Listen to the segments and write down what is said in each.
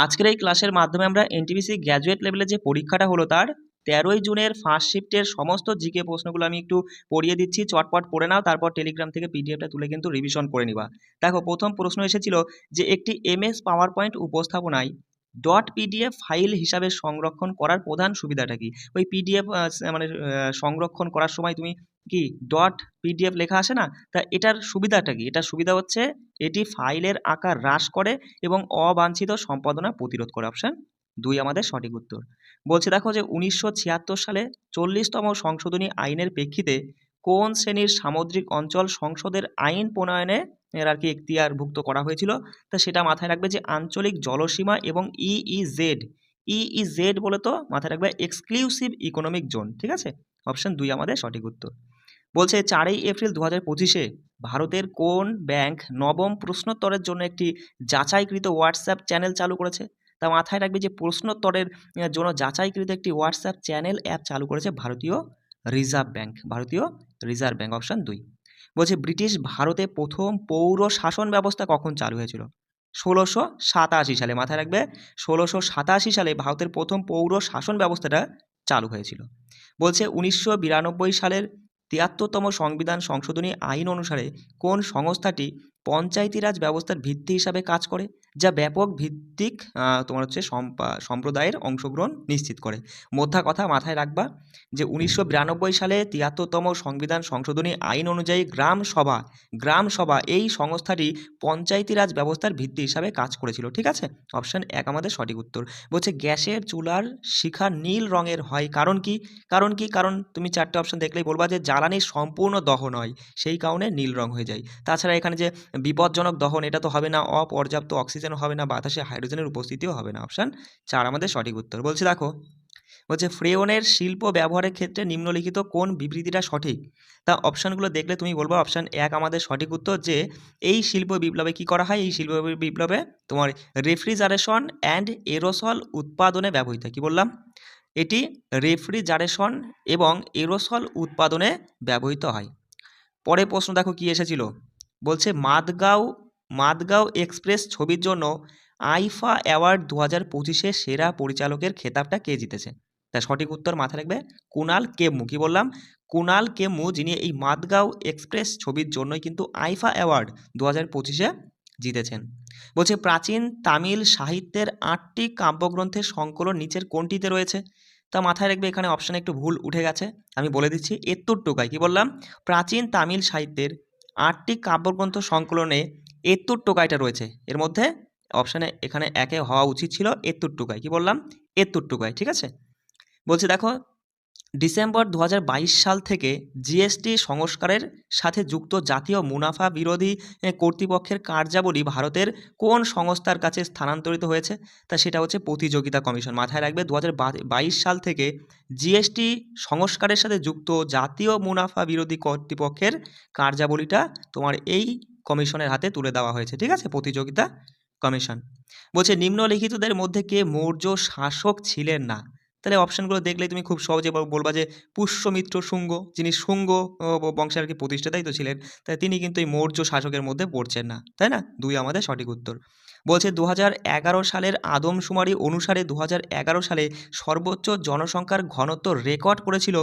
আজকের এই ক্লাসের মাধ্যমে আমরা এনটিপিসি গ্র্যাজুয়েট লেভেলে যে পরীক্ষাটা হলো তার 13ই জুনের ফার্স্ট শিফটের সমস্ত জিকে প্রশ্নগুলো আমি একটু পড়িয়ে দিচ্ছি, চটপট পড়ে নাও, তারপর টেলিগ্রাম থেকে পিডিএফটা তুলে কিন্তু রিভিশন করে নিবা। দেখো, প্রথম প্রশ্ন এসেছিল যে একটি এমএস পাওয়ার পয়েন্ট উপস্থাপনায় ডট পিডিএফ ফাইল হিসাবে সংরক্ষণ করার প্রধান সুবিধাটা কি? ওই পিডিএফ মানে সংরক্ষণ করার সময় তুমি কি ডট পিডিএফ লেখা আসে না, তা এটার সুবিধাটা কি? এটার সুবিধা হচ্ছে এটি ফাইলের আকার হ্রাস করে এবং অবাঞ্ছিত সম্পাদনা প্রতিরোধ করে। অপশন 2 আমাদের সঠিক উত্তর। বলছে দেখো যে 1976 সালে 40তম সংশোধনী আইনের প্রেক্ষিতে কোন শ্রেণীর সামুদ্রিক অঞ্চল সংসদের আইন প্রণয়নে এর আর কি এখতিয়ারভুক্ত করা হয়েছিল? তা সেটা মাথায় রাখবে যে আঞ্চলিক জলসীমা এবং ইইজেড। ইইজেড বলে তো মাথায় রাখবে এক্সক্লুসিভ ইকোনমিক জোন। ঠিক আছে, অপশন 2 আমাদের সঠিক উত্তর। বলছে 4ই এপ্রিল 2025-এ ভারতের কোন ব্যাংক নবম প্রশ্নোত্তরের জন্য একটি যাচাইকৃত হোয়াটসঅ্যাপ চ্যানেল চালু করেছে? তা মাথায় রাখবে যে প্রশ্নোত্তরের জন্য যাচাইকৃত একটি হোয়াটসঅ্যাপ চ্যানেল অ্যাপ চালু করেছে ভারতীয় রিজার্ভ ব্যাংক। ভারতীয় রিজার্ভ ব্যাংক, অপশন 2। বলছে ব্রিটিশ ভারতে প্রথম পৌর শাসন ব্যবস্থা কখন চালু হয়েছিল? 1687 সালে। মাথায় রাখবে 1687 সালে ভারতের প্রথম পৌর শাসন ব্যবস্থাটা চালু হয়েছিল। বলছে 1992 সালের 73তম সংবিধান সংশোধনী আইন অনুসারে কোন সংস্থাটি পঞ্চায়েতি রাজ ব্যবস্থার ভিত্তি হিসাবে কাজ করে, যা ব্যাপক ভিত্তিক তোমার হচ্ছে সম্প্রদায়ের অংশগ্রহণ নিশ্চিত করে? মোদ্দা কথা মাথায় রাখবা যে 1992 সালে 73তম সংবিধান সংশোধনী আইন অনুযায়ী গ্রাম সভা এই সংস্থাটি পঞ্চায়েতি রাজ ব্যবস্থার ভিত্তি হিসাবে কাজ করেছিল। ঠিক আছে, অপশন 1 আমাদের সঠিক উত্তর। বলছে গ্যাসের চুলার শিখা নীল রঙের হয় কারণ কি? কারণ তুমি 4টে অপশন দেখলেই বলবা যে জ্বালানির সম্পূর্ণ দহন হয়, সেই কারণে নীল রং হয়ে যায়। তাছাড়া এখানে যে বিপজ্জনক দহন, এটা তো হবে না, অপর্যাপ্ত অক্সিজেন হবে না, বাতাসে হাইড্রোজেনের উপস্থিতিও হবে না। অপশন 4 আমাদের সঠিক উত্তর। বলছে দেখো, বলছে ফ্রেয়নের শিল্প ব্যবহারের ক্ষেত্রে নিম্নলিখিত কোন বিবৃতিটা সঠিক? তা অপশানগুলো দেখলে তুমি বলবো অপশান 1 আমাদের সঠিক উত্তর, যে এই শিল্প বিপ্লবে কি করা হয়? এই শিল্প বিপ্লবে তোমার রেফ্রিজারেশন অ্যান্ড এরোসল উৎপাদনে ব্যবহৃত হয়। কি বললাম? এটি রেফ্রিজারেশন এবং এরোসল উৎপাদনে ব্যবহৃত হয়। পরের প্রশ্ন দেখো কি এসেছিল। বলছে মাদগাঁও এক্সপ্রেস ছবির জন্য আইফা অ্যাওয়ার্ড 2025-এ সেরা পরিচালকের খেতাবটা কে জিতেছে? তার সঠিক উত্তর মাথায় রাখবে কুনাল কেম্মু। কি বললাম? কুনাল কেম্মু, যিনি এই মাদগাঁও এক্সপ্রেস ছবির জন্যই কিন্তু আইফা অ্যাওয়ার্ড 2025-এ জিতেছেন। বলছে প্রাচীন তামিল সাহিত্যের 8টি কাব্যগ্রন্থের সংকলন নিচের কোনটিতে রয়েছে? তা মাথায় রাখবে এখানে অপশানে একটু ভুল উঠে গেছে, আমি বলে দিচ্ছি। এত্তুরটোকায়। কি বললাম? প্রাচীন তামিল সাহিত্যের 8টি কাব্যগ্রন্থ সংকলনে এত্তুরটোকাইটা রয়েছে এর মধ্যে। অপশানে এখানে 1-এ হওয়া উচিত ছিল এত্তুরটোকাই। কি বললাম? এত্তুরটোকাই। ঠিক আছে। বলছে দেখো, ডিসেম্বর 2022 সাল থেকে জিএসটি সংস্কারের সাথে যুক্ত জাতীয় মুনাফা বিরোধী কর্তৃপক্ষের কার্যাবলী ভারতের কোন সংস্থার কাছে স্থানান্তরিত হয়েছে? তা সেটা হচ্ছে প্রতিযোগিতা কমিশন। মাথায় রাখবে 2022 সাল থেকে জিএসটি সংস্কারের সাথে যুক্ত জাতীয় মুনাফা বিরোধী কর্তৃপক্ষের কার্যাবলীটা তোমার এই কমিশনের হাতে তুলে দেওয়া হয়েছে। ঠিক আছে, প্রতিযোগিতা কমিশন। বলছে নিম্নলিখিতদের মধ্যে কে মৌর্য শাসক ছিলেন না? তাহলে অপশানগুলো দেখলেই তুমি খুব সহজে বলবা যে পুষ্যমিত্র শুঙ্গ, যিনি শুঙ্গ বংশের আর কি প্রতিষ্ঠাতাই তো ছিলেন, তাই তিনি কিন্তু এই মৌর্য শাসকের মধ্যে পড়ছেন না, তাই না? 2 আমাদের সঠিক উত্তর। বলছে 2011 সালের আদমশুমারি অনুসারে 2011 সালে সর্বোচ্চ জনসংখ্যার ঘনত্ব রেকর্ড করেছিল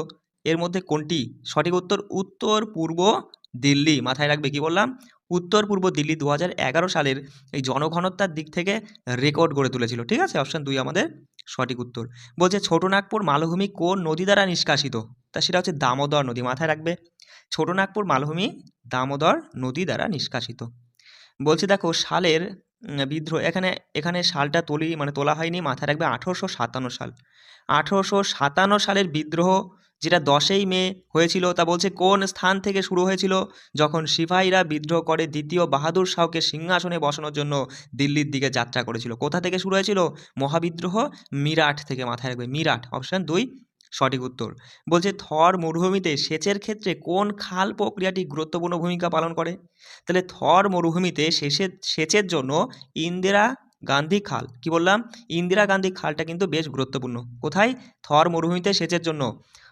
এর মধ্যে কোনটি? সঠিক উত্তর উত্তর পূর্ব দিল্লি। মাথায় রাখবে কি বললাম? উত্তর পূর্ব দিল্লি 2011 সালের এই জনঘনত্বের দিক থেকে রেকর্ড গড়ে তুলেছিল। ঠিক আছে, অপশান 2 আমাদের সঠিক উত্তর। বলছে ছোটনাগপুর মালভূমি কোন নদী দ্বারা নিষ্কাশিত? তা সেটা হচ্ছে দামোদর নদী। মাথায় রাখবে ছোটনাগপুর মালভূমি দামোদর নদী দ্বারা নিষ্কাশিত। বলছে দেখো সালের বিদ্রোহ, এখানে সালটা তোলা হয়নি। মাথায় রাখবে 1857 সাল। 1857 সালের বিদ্রোহ যেটা 10ই মে হয়েছিল, তা বলছে কোন স্থান থেকে শুরু হয়েছিল? যখন সিপাহীরা বিদ্রোহ করে দ্বিতীয় বাহাদুর শাহকে সিংহাসনে বসানোর জন্য দিল্লির দিকে যাত্রা করেছিল। কোথা থেকে শুরু হয়েছিল? মহাবিদ্রোহ মিরাট থেকে। মাথায় রাখবে মিরাট, অপশান 2 সঠিক উত্তর। বলছে থর মরুভূমিতে সেচের ক্ষেত্রে কোন খাল প্রক্রিয়াটি গুরুত্বপূর্ণ ভূমিকা পালন করে? তাহলে থর মরুভূমিতে সেচের জন্য ইন্দিরা গান্ধী খাল। কি বললাম? ইন্দিরা গান্ধী খালটা কিন্তু বেশ গুরুত্বপূর্ণ। কোথায়? থর মরুভূমিতে সেচের জন্য।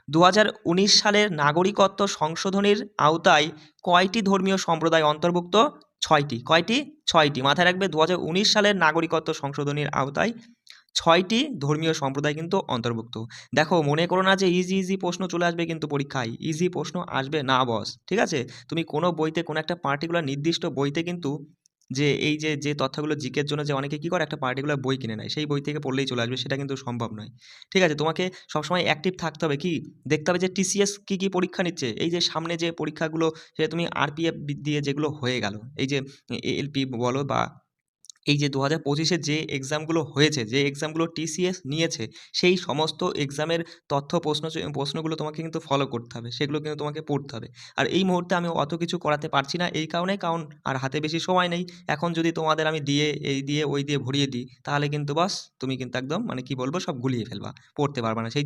2019 সালের নাগরিকত্ব সংশোধনীর আওতায় কয়টি ধর্মীয় সম্প্রদায় অন্তর্ভুক্ত? 6টি। কয়টি? 6টি। মাথায় রাখবে 2019 সালের নাগরিকত্ব সংশোধনীর আওতায় 6টি ধর্মীয় সম্প্রদায় কিন্তু অন্তর্ভুক্ত। দেখো মনে করো না যে ইজি প্রশ্ন চলে আসবে কিন্তু পরীক্ষায়। ইজি প্রশ্ন আসবে না বস। ঠিক আছে? তুমি কোনো বইতে কোনো একটা পার্টিকুলার নির্দিষ্ট বইতে কিন্তু যে এই যে তথ্যগুলো জিকের জন্য যে অনেকে কি করে একটা পার্টিকুলার বই কিনে নেয়। সেই বই থেকে পড়লেই চলে আসবে সেটা কিন্তু সম্ভব নয়। ঠিক আছে? তোমাকে সবসময় অ্যাক্টিভ থাকতে হবে কি? দেখতে হবে যে টিসিএস কি পরীক্ষা নিচ্ছে। এই যে সামনে যে পরীক্ষাগুলো সেটা তুমি আরপিএফ দিয়ে যেগুলো হয়ে গেল। এই যে এএলপি বলো বা এই যে 2025 যে এক্সামগুলো হয়েছে, যে এক্সামগুলো টিসিএস নিয়েছে, সেই সমস্ত এক্সামের তথ্য প্রশ্নগুলো তোমাকে কিন্তু ফলো করতে হবে। সেগুলো কিন্তু তোমাকে পড়তে হবে। আর এই মুহূর্তে আমি অত কিছু করাতে পারছি না এই কারণে, কারণ আর হাতে বেশি সময় নেই। এখন যদি তোমাদের আমি এই দিয়ে ওই দিয়ে ভরিয়ে দিই, তাহলে কিন্তু বাস তুমি কিন্তু একদম মানে কি বলবো সব গুলিয়ে ফেলবা। পড়তে পারবা না। সেই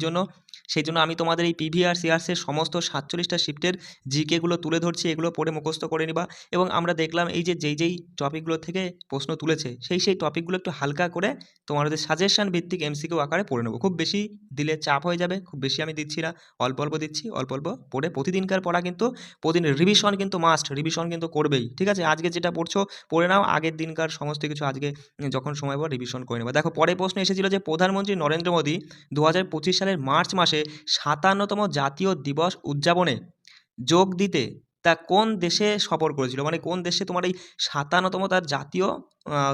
জন্য আমি তোমাদের এই পিভিআর, সিআরসির সমস্ত 47টা শিফটের জিকেগুলো তুলে ধরছি। এগুলো পড়ে মুখস্থ করে নিবা। এবং আমরা দেখলাম এই যে যেই টপিকগুলো থেকে প্রশ্ন তুলেছে সেই টপিকগুলো একটু হালকা করে তোমার হচ্ছে সাজেশন ভিত্তিক এমসিকিউ আকারে পড়ে নেবো। খুব বেশি দিলে চাপ হয়ে যাবে। খুব বেশি আমি দিচ্ছি না, অল্প অল্প দিচ্ছি। অল্প অল্প পড়ে প্রতিদিনকার পড়া কিন্তু প্রতিদিন রিভিশন কিন্তু মাস্ট, রিভিশন কিন্তু করবেই। ঠিক আছে? আজকে যেটা পড়ছো পড়ে নাও, আগের দিনকার সমস্ত কিছু আজকে যখন সময় পাবো রিভিশন করে নেবো। দেখো পরে প্রশ্ন এসেছিল যে প্রধানমন্ত্রী নরেন্দ্র মোদী 2025 সালের মার্চ মাসে 57তম জাতীয় দিবস উদযাপনে যোগ দিতে তা কোন দেশে সফর করেছিল? মানে কোন দেশে তোমার এই 57তম তার জাতীয়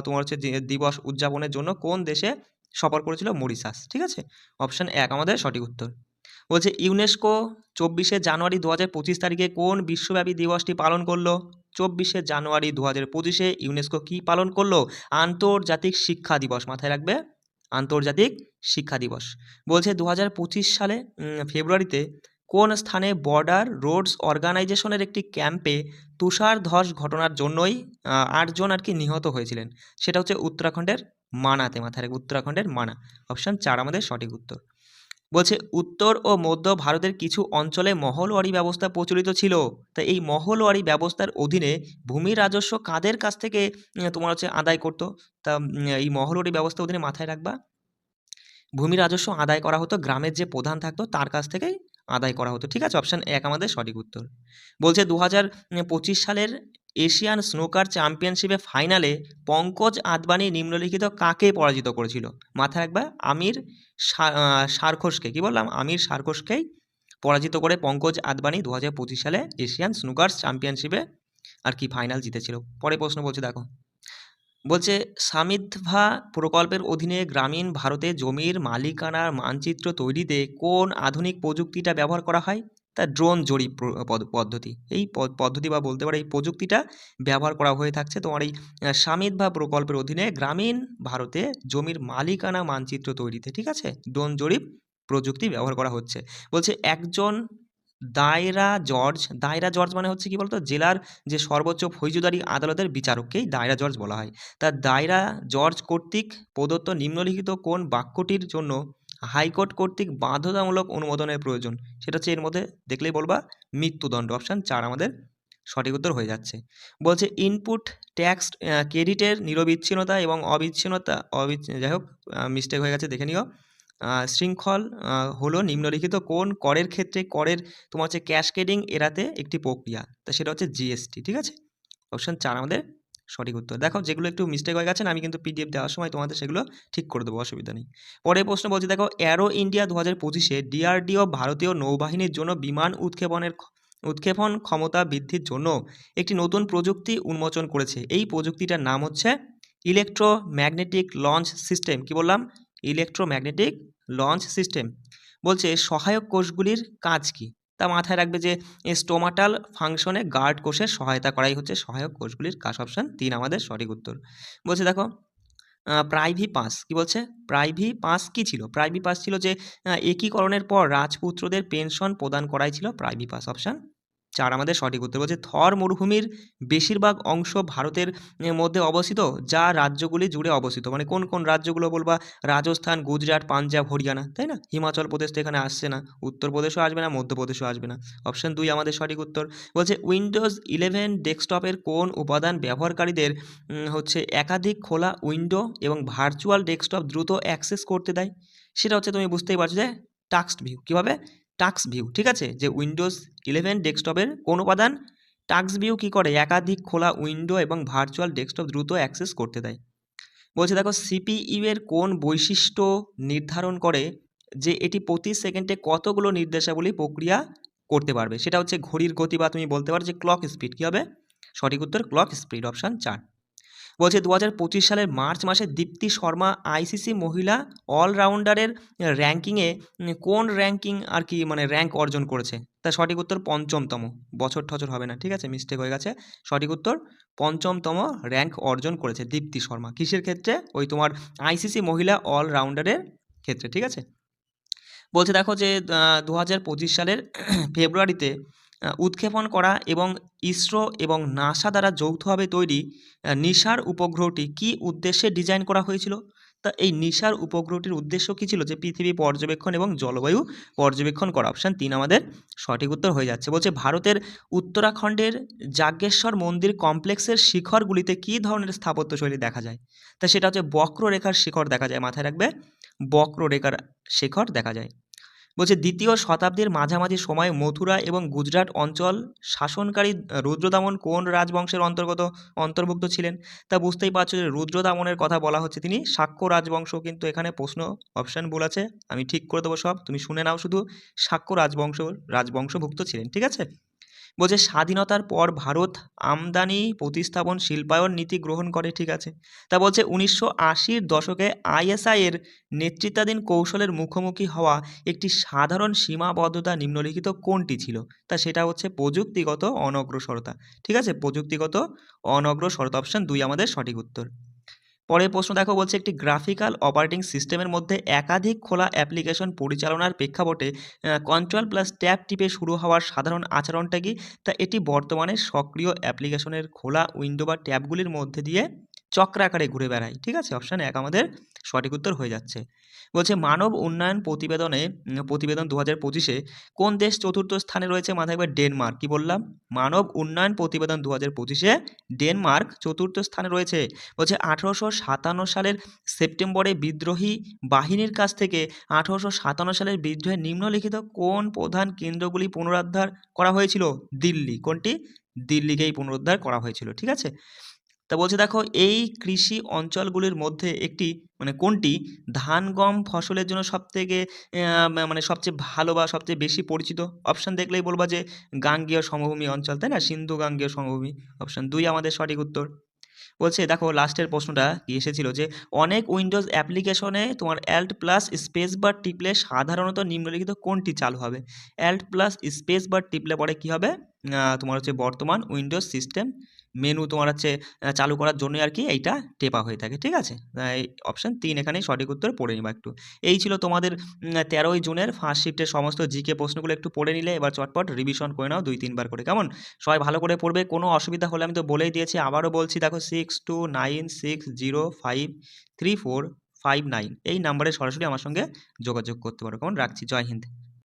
তোমার হচ্ছে যে দিবস উদযাপনের জন্য কোন দেশে সফর করেছিল? মরিশাস। ঠিক আছে? অপশন 1 আমাদের সঠিক উত্তর। বলছে ইউনেস্কো 24শে জানুয়ারি 2025 তারিখে কোন বিশ্বব্যাপী দিবসটি পালন করলো? 24শে জানুয়ারি 2025-এ ইউনেস্কো কি পালন করলো? আন্তর্জাতিক শিক্ষা দিবস। মাথায় রাখবে, আন্তর্জাতিক শিক্ষা দিবস। বলছে 2025 সালে ফেব্রুয়ারিতে কোন স্থানে বর্ডার রোডস অর্গানাইজেশনের একটি ক্যাম্পে তুষারধস ঘটনার জন্যই 8 জন আর কি নিহত হয়েছিলেন? সেটা হচ্ছে উত্তরাখণ্ডের মানাতে। মাথায় রাখবে, উত্তরাখণ্ডের মানা। অপশন 4 আমাদের সঠিক উত্তর। বলছে উত্তর ও মধ্য ভারতের কিছু অঞ্চলে মহলওয়ারি ব্যবস্থা প্রচলিত ছিল। তা এই মহলওয়ারি ব্যবস্থার অধীনে ভূমি রাজস্ব কাদের কাছ থেকে তোমার হচ্ছে আদায় করতো? তা এই মহলওয়ারি ব্যবস্থার অধীনে মাথায় রাখবা ভূমি রাজস্ব আদায় করা হতো গ্রামের যে প্রধান থাকতো তার কাছ থেকেই আদায় করা হতো। ঠিক আছে? অপশন 1 আমাদের সঠিক উত্তর। বলছে 2025 সালের এশিয়ান স্নুকার চ্যাম্পিয়নশিপে ফাইনালে পঙ্কজ আদবানি নিম্নলিখিত কাকে পরাজিত করেছিল? মাথায় রাখবা সারখোসকে। কি বললাম? আমির সারখোসকেই পরাজিত করে পঙ্কজ আদবানি 2025 সালে এশিয়ান স্নুকার্স চ্যাম্পিয়নশিপে আর কি ফাইনাল জিতেছিল। পরে প্রশ্ন বলছে দেখো, বলছে সামিদ্ধা প্রকল্পের অধীনে গ্রামীণ ভারতে জমির মালিকানার মানচিত্র তৈরিতে কোন আধুনিক প্রযুক্তিটা ব্যবহার করা হয়? তা ড্রোন জরিপ পদ্ধতি। এই পদ্ধতি বা বলতে পারো এই প্রযুক্তিটা ব্যবহার করা হয়ে থাকছে তোমার এই সামিদ্ধা প্রকল্পের অধীনে গ্রামীণ ভারতে জমির মালিকানা মানচিত্র তৈরিতে। ঠিক আছে? ড্রোন জরিপ প্রযুক্তি ব্যবহার করা হচ্ছে। বলছে একজন দায়রা জজ মানে হচ্ছে কি বলতো জেলার যে সর্বোচ্চ ফৌজদারি আদালতের বিচারককেই দায়রা জজ বলা হয়। তার দায়রা জজ কর্তৃক প্রদত্ত নিম্নলিখিত কোন বাক্যটির জন্য হাইকোর্ট কর্তৃক বাধ্যতামূলক অনুমোদনের প্রয়োজন? সেটা হচ্ছে এর মধ্যে দেখলেই বলবা মৃত্যুদণ্ড। অপশান 4 আমাদের সঠিক উত্তর হয়ে যাচ্ছে। বলছে ইনপুট ট্যাক্স ক্রেডিটের নিরবিচ্ছিন্নতা এবং অবিচ্ছিন্নতা যাই হোক মিস্টেক হয়ে গেছে, দেখে নিও। শৃঙ্খল হলো নিম্নলিখিত কোন করের ক্ষেত্রে করের তোমার হচ্ছে ক্যাসকেডিং এড়াতে একটি প্রক্রিয়া? তা সেটা হচ্ছে জিএসটি। ঠিক আছে? অপশান 4 আমাদের সঠিক উত্তর। দেখো যেগুলো একটু মিস্টেক হয়ে গেছে না, আমি কিন্তু পিডিএফ দেওয়ার সময় তোমাদের সেগুলো ঠিক করে দেবো, অসুবিধা নেই। পরের প্রশ্ন বলছে দেখো অ্যারো ইন্ডিয়া 2025-এ ডিআরডিও ভারতীয় নৌবাহিনীর জন্য বিমান উৎক্ষেপণ ক্ষমতা বৃদ্ধির জন্য একটি নতুন প্রযুক্তি উন্মোচন করেছে। এই প্রযুক্তিটার নাম হচ্ছে ইলেকট্রোম্যাগনেটিক লঞ্চ সিস্টেম। কি বললাম? Electromagnetic launch system. বলছে সহায়ক কোষগুলির কাজ কি? তা মাথায় রাখবে যে স্টোমাটাল ফাংশনে গার্ড কোষের সহায়তা করাই হচ্ছে সহায়ক কোষগুলির কাজ। অপশান 3 আমাদের সঠিক উত্তর। বলছে দেখো প্রাইভি পাস। কি বলছে? প্রাইভি পাস কি ছিল? প্রাইভি পাস ছিল যে একীকরণের পর রাজপুত্রদের পেনশন প্রদান করাই ছিল প্রাইভি পাস। অপশান 4 আমাদের সঠিক উত্তর। বলছে থর মরুভূমির বেশিরভাগ অংশ ভারতের মধ্যে অবস্থিত যা রাজ্যগুলি জুড়ে অবস্থিত। মানে কোন কোন রাজ্যগুলো বলবা? রাজস্থান, গুজরাট, পাঞ্জাব, হরিয়ানা, তাই না? হিমাচল প্রদেশ তো এখানে আসছে না, উত্তরপ্রদেশও আসবে না, মধ্যপ্রদেশও আসবে না। অপশান 2 আমাদের সঠিক উত্তর। বলছে উইন্ডোজ 11 ডেস্কটপের কোন উপাদান ব্যবহারকারীদের হচ্ছে একাধিক খোলা উইন্ডো এবং ভার্চুয়াল ডেস্কটপ দ্রুত অ্যাক্সেস করতে দেয়? সেটা হচ্ছে তুমি বুঝতেই পারছো যে টাস্ক ভিউ। কীভাবে? Task view. ঠিক আছে? যে উইন্ডোজ 11 ডেস্কটপের কোন উপাদান টাস্ক ভিউ কী করে, একাধিক খোলা উইন্ডো এবং ভার্চুয়াল ডেস্কটপ দ্রুত অ্যাক্সেস করতে দেয়। বলছে দেখো সিপিইউ এর কোন বৈশিষ্ট্য নির্ধারণ করে যে এটি প্রতি সেকেন্ডে কতগুলো নির্দেশাবলী প্রক্রিয়া করতে পারবে, সেটা হচ্ছে ঘড়ির গতি, বা তুমি বলতে পারো যে ক্লক স্পিড। কী হবে সঠিক উত্তর? Clock speed, option 4। বলছে 2025 সালের মার্চ মাসে দীপ্তি শর্মা আইসিসি মহিলা অলরাউন্ডারের র্যাঙ্কিংয়ে কোন র্যাঙ্কিং আর কি মানে র্যাঙ্ক অর্জন করেছে? তা সঠিক উত্তর 5মতম। বছর টছর হবে না, ঠিক আছে, মিস্টেক হয়ে গেছে। সঠিক উত্তর 5মতম র্যাঙ্ক অর্জন করেছে দীপ্তি শর্মা। কিসের ক্ষেত্রে? ওই তোমার আইসিসি মহিলা অলরাউন্ডারের ক্ষেত্রে, ঠিক আছে। বলছে দেখো যে 2025 সালের ফেব্রুয়ারিতে উৎক্ষেপণ করা এবং ইসরো এবং নাসা দ্বারা যৌথভাবে তৈরি নিশার উপগ্রহটি কী উদ্দেশ্যে ডিজাইন করা হয়েছিল? তা এই নিশার উপগ্রহটির উদ্দেশ্য কী ছিল? যে পৃথিবী পর্যবেক্ষণ এবং জলবায়ু পর্যবেক্ষণ করা, অপশান 3 আমাদের সঠিক উত্তর হয়ে যাচ্ছে। বলছে ভারতের উত্তরাখণ্ডের যাজ্ঞেশ্বর মন্দির কমপ্লেক্সের শিখরগুলিতে কী ধরনের স্থাপত্যশৈলী দেখা যায়? তা সেটা হচ্ছে বক্ররেখার শিখর দেখা যায়, মাথায় রাখবে, বক্ররেখার শিখর দেখা যায়। বলছে দ্বিতীয় শতাব্দীর মাঝামাঝি সময়ে মথুরা এবং গুজরাট অঞ্চল শাসনকারী রুদ্রদামন কোন রাজবংশের অন্তর্ভুক্ত ছিলেন? তা বুঝতেই পারছো যে রুদ্রদামনের কথা বলা হচ্ছে, তিনি শাক্য রাজবংশ। কিন্তু এখানে প্রশ্ন অপশান ভুল আছে, আমি ঠিক করে দেবো সব, তুমি শুনে নাও শুধু। শাক্য রাজবংশভুক্ত ছিলেন, ঠিক আছে। বলছে স্বাধীনতার পর ভারত আমদানি প্রতিস্থাপন শিল্পায়ন নীতি গ্রহণ করে, ঠিক আছে। তা বলছে 1980-র দশকে আইএসআই এর নেতৃত্বাধীন কৌশলের মুখোমুখি হওয়া একটি সাধারণ সীমাবদ্ধতা নিম্নলিখিত কোনটি ছিল? তা সেটা হচ্ছে প্রযুক্তিগত অনগ্রসরতা, ঠিক আছে, প্রযুক্তিগত অনগ্রসরতা, অপশান 2 আমাদের সঠিক উত্তর। পরের প্রশ্ন দেখো, বলছে একটি গ্রাফিক্যাল অপারেটিং সিস্টেমের মধ্যে একাধিক খোলা অ্যাপ্লিকেশন পরিচালনার প্রেক্ষাপটে কন্ট্রোল প্লাস ট্যাব টিপে শুরু হওয়ার সাধারণ আচরণটা কি? তা এটি বর্তমানে সক্রিয় অ্যাপ্লিকেশনের খোলা উইন্ডো বা ট্যাবগুলির মধ্যে দিয়ে চক্রাকারে ঘুরে বেড়ায়, ঠিক আছে, অপশান 1 আমাদের সঠিক উত্তর হয়ে যাচ্ছে। বলছে মানব উন্নয়ন প্রতিবেদন 2025-এ কোন দেশ চতুর্থ স্থানে রয়েছে? মাথায় রাখবে ডেনমার্ক। কি বললাম? মানব উন্নয়ন প্রতিবেদন 2025-এ ডেনমার্ক চতুর্থ স্থানে রয়েছে। বলছে 1857 সালের সেপ্টেম্বরে বিদ্রোহী বাহিনীর কাছ থেকে 1857 সালের বিদ্রোহে নিম্নলিখিত কোন প্রধান কেন্দ্রগুলি পুনরুদ্ধার করা হয়েছিল? দিল্লি। কোনটি? দিল্লিকেই পুনরুদ্ধার করা হয়েছিল, ঠিক আছে। তা বলছে দেখো এই কৃষি অঞ্চলগুলির মধ্যে একটি মানে কোনটি ধান গম ফসলের জন্য সবথেকে মানে সবচেয়ে ভালো বা সবচেয়ে বেশি পরিচিত? অপশান দেখলেই বলবা যে গাঙ্গেয় সমভূমি অঞ্চল, তাই না, সিন্ধু গাঙ্গেয় সমভূমি, অপশান 2 আমাদের সঠিক উত্তর। বলছে দেখো লাস্টের প্রশ্নটা কি এসেছিল যে অনেক উইন্ডোজ অ্যাপ্লিকেশনে তোমার অ্যাল্ট প্লাস স্পেস বার টিপলে সাধারণত নিম্নলিখিত কোনটি চালু হবে? অ্যাল্ট প্লাস স্পেস বার টিপলে পরে কি হবে? তোমার হচ্ছে বর্তমান উইন্ডোজ সিস্টেম মেনু তোমার হচ্ছে চালু করার জন্যই আর কি এইটা টেপা হয়ে থাকে, ঠিক আছে। এই অপশান 3 এখানেই সঠিক উত্তর, পড়ে নিবা একটু। এই ছিল তোমাদের 13ই জুনের ফার্স্ট শিফটের সমস্ত জিকে প্রশ্নগুলো একটু পড়ে নিলে, এবার চটপট রিভিশন করে নাও 2-3 বার করে, কেমন? সবাই ভালো করে পড়বে। কোনো অসুবিধা হলে আমি তো বলেই দিয়েছি, আবারও বলছি, দেখো 6296053459 এই নাম্বারে সরাসরি আমার সঙ্গে যোগাযোগ করতে পারো, কেমন? রাখছি, জয় হিন্দ।